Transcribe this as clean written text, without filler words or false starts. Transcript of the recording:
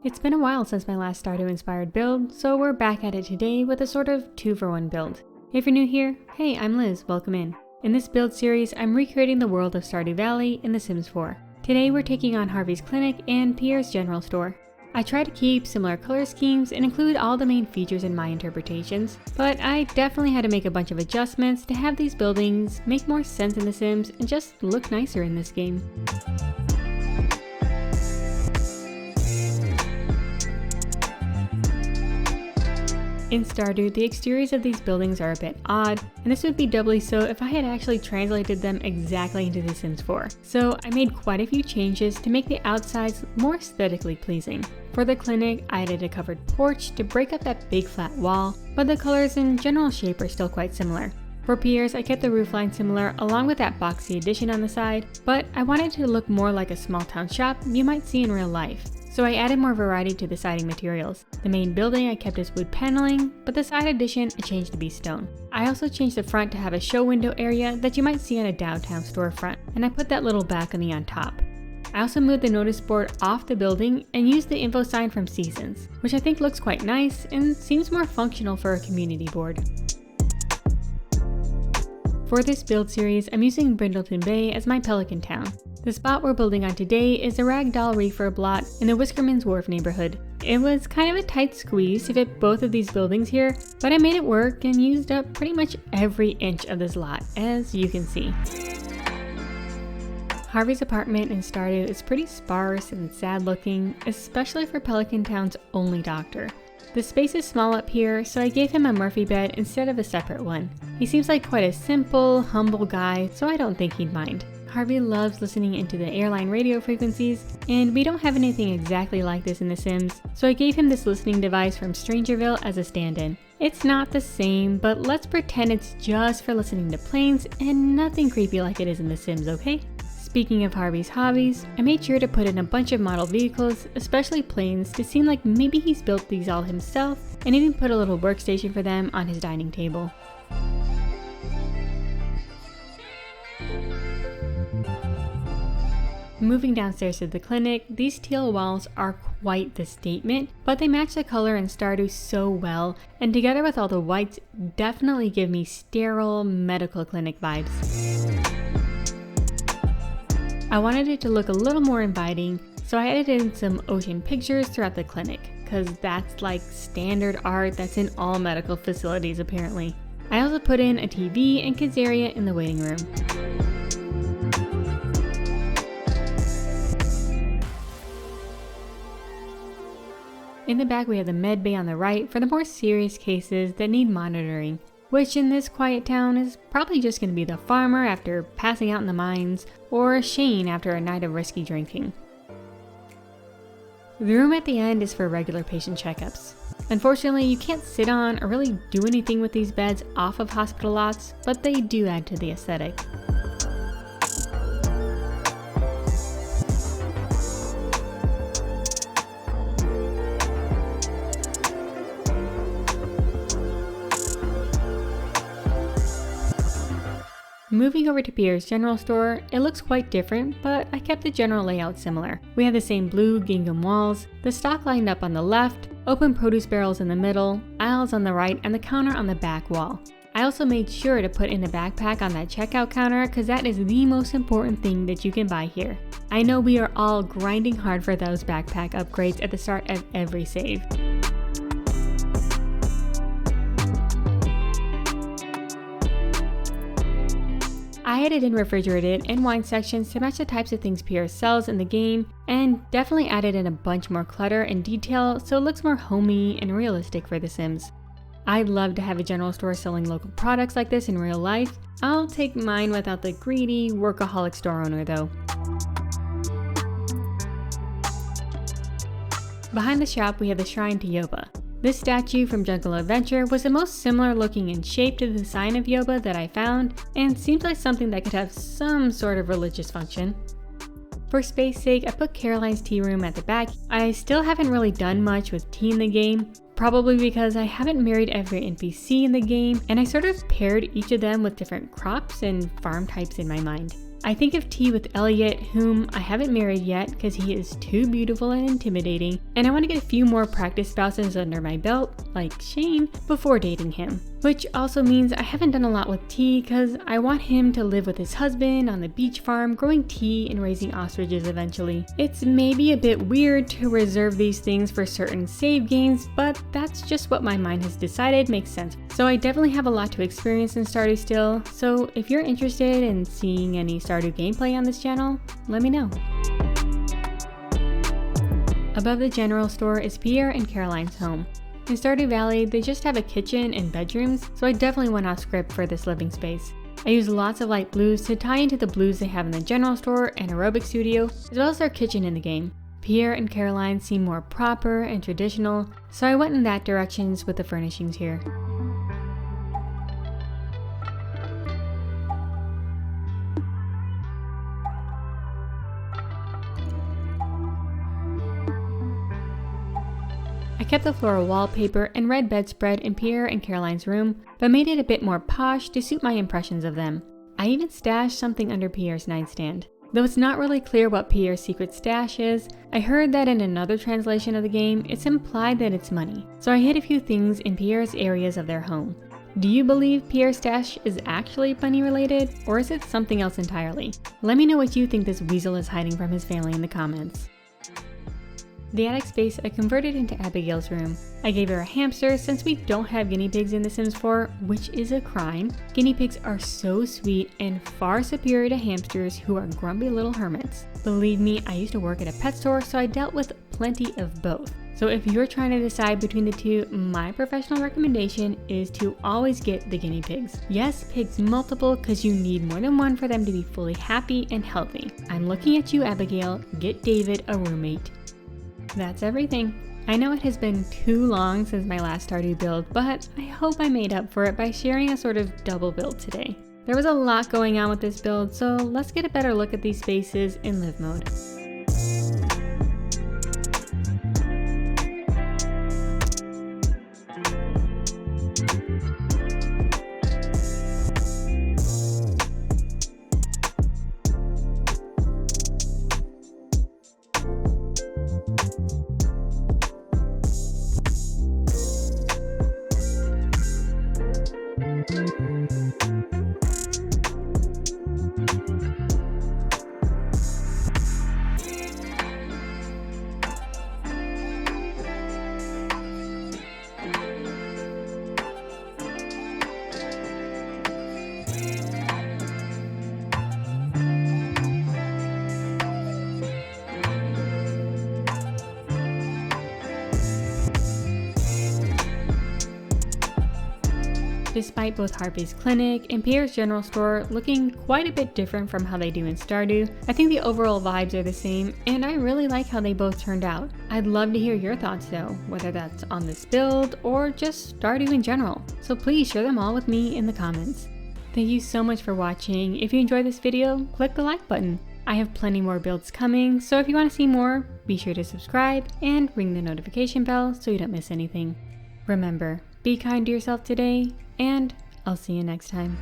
It's been a while since my last Stardew inspired build, so we're back at it today with a sort of 2-for-1 build. If you're new here, hey, I'm Liz, welcome in. In this build series, I'm recreating the world of Stardew Valley in The Sims 4. Today we're taking on Harvey's clinic and Pierre's general store. I try to keep similar color schemes and include all the main features in my interpretations, but I definitely had to make a bunch of adjustments to have these buildings make more sense in The Sims and just look nicer in this game. In Stardew, the exteriors of these buildings are a bit odd, and this would be doubly so if I had actually translated them exactly into The Sims 4. So I made quite a few changes to make the outsides more aesthetically pleasing. For the clinic, I added a covered porch to break up that big flat wall, but the colors and general shape are still quite similar. For Pierre's, I kept the roofline similar along with that boxy addition on the side, but I wanted it to look more like a small town shop you might see in real life. So I added more variety to the siding materials. The main building I kept as wood paneling, but the side addition I changed to be stone. I also changed the front to have a show window area that you might see on a downtown storefront, and I put that little balcony on top. I also moved the notice board off the building and used the info sign from Seasons, which I think looks quite nice and seems more functional for a community board. For this build series, I'm using Brindleton Bay as my Pelican Town. The spot we're building on today is a ragdoll refurb lot in the Whiskerman's Wharf neighborhood. It was kind of a tight squeeze to fit both of these buildings here, but I made it work and used up pretty much every inch of this lot, as you can see. Harvey's apartment in Stardew is pretty sparse and sad looking, especially for Pelican Town's only doctor. The space is small up here, so I gave him a Murphy bed instead of a separate one. He seems like quite a simple, humble guy, so I don't think he'd mind. Harvey loves listening into the airline radio frequencies, and we don't have anything exactly like this in The Sims, so I gave him this listening device from Strangerville as a stand-in. It's not the same, but let's pretend it's just for listening to planes and nothing creepy like it is in The Sims, okay? Speaking of Harvey's hobbies, I made sure to put in a bunch of model vehicles, especially planes, to seem like maybe he's built these all himself, and even put a little workstation for them on his dining table. Moving downstairs to the clinic, these teal walls are quite the statement, but they match the color in Stardew so well, and together with all the whites, definitely give me sterile medical clinic vibes. I wanted it to look a little more inviting, so I added in some ocean pictures throughout the clinic, cause that's like standard art that's in all medical facilities apparently. I also put in a TV and kids area in the waiting room. In the back we have the med bay on the right for the more serious cases that need monitoring, which in this quiet town is probably just going to be the farmer after passing out in the mines, or Shane after a night of risky drinking. The room at the end is for regular patient checkups. Unfortunately, you can't sit on or really do anything with these beds off of hospital lots, but they do add to the aesthetic. Moving over to Pierre's general store, it looks quite different, but I kept the general layout similar. We have the same blue gingham walls, the stock lined up on the left, open produce barrels in the middle, aisles on the right, and the counter on the back wall. I also made sure to put in a backpack on that checkout counter because that is the most important thing that you can buy here. I know we are all grinding hard for those backpack upgrades at the start of every save. I added in refrigerated and wine sections to match the types of things Pierre sells in the game, and definitely added in a bunch more clutter and detail so it looks more homey and realistic for The Sims. I'd love to have a general store selling local products like this in real life. I'll take mine without the greedy, workaholic store owner though. Behind the shop we have the shrine to Yoba. This statue from Jungle Adventure was the most similar looking in shape to the sign of Yoba that I found, and seems like something that could have some sort of religious function. For space sake, I put Caroline's tea room at the back. I still haven't really done much with tea in the game, probably because I haven't married every NPC in the game, and I sort of paired each of them with different crops and farm types in my mind. I think of tea with Elliot, whom I haven't married yet because he is too beautiful and intimidating, and I want to get a few more practice spouses under my belt, like Shane, before dating him. Which also means I haven't done a lot with tea because I want him to live with his husband on the beach farm growing tea and raising ostriches eventually. It's maybe a bit weird to reserve these things for certain save games, but that's just what my mind has decided makes sense. So I definitely have a lot to experience in Stardew still, so if you're interested in seeing any Stardew gameplay on this channel, let me know. Above the general store is Pierre and Caroline's home. In Stardew Valley, they just have a kitchen and bedrooms, so I definitely went off script for this living space. I used lots of light blues to tie into the blues they have in the general store and Aerobics studio, as well as their kitchen in the game. Pierre and Caroline seem more proper and traditional, so I went in that direction with the furnishings here. I kept the floral wallpaper and red bedspread in Pierre and Caroline's room, but made it a bit more posh to suit my impressions of them. I even stashed something under Pierre's nightstand. Though it's not really clear what Pierre's secret stash is, I heard that in another translation of the game, it's implied that it's money. So I hid a few things in Pierre's areas of their home. Do you believe Pierre's stash is actually money related, or is it something else entirely? Let me know what you think this weasel is hiding from his family in the comments. The attic space I converted into Abigail's room. I gave her a hamster since we don't have guinea pigs in The Sims 4, which is a crime. Guinea pigs are so sweet and far superior to hamsters who are grumpy little hermits. Believe me, I used to work at a pet store, so I dealt with plenty of both. So if you're trying to decide between the two, my professional recommendation is to always get the guinea pigs. Yes, pigs multiple because you need more than one for them to be fully happy and healthy. I'm looking at you, Abigail. Get David a roommate. That's everything. I know it has been too long since my last Stardew build, but I hope I made up for it by sharing a sort of double build today. There was a lot going on with this build, so let's get a better look at these spaces in live mode. Despite both Harvey's clinic and Pierre's general store looking quite a bit different from how they do in Stardew, I think the overall vibes are the same, and I really like how they both turned out. I'd love to hear your thoughts though, whether that's on this build or just Stardew in general, so please share them all with me in the comments. Thank you so much for watching. If you enjoyed this video, click the like button. I have plenty more builds coming, so if you want to see more, be sure to subscribe and ring the notification bell so you don't miss anything. Remember, be kind to yourself today, and I'll see you next time.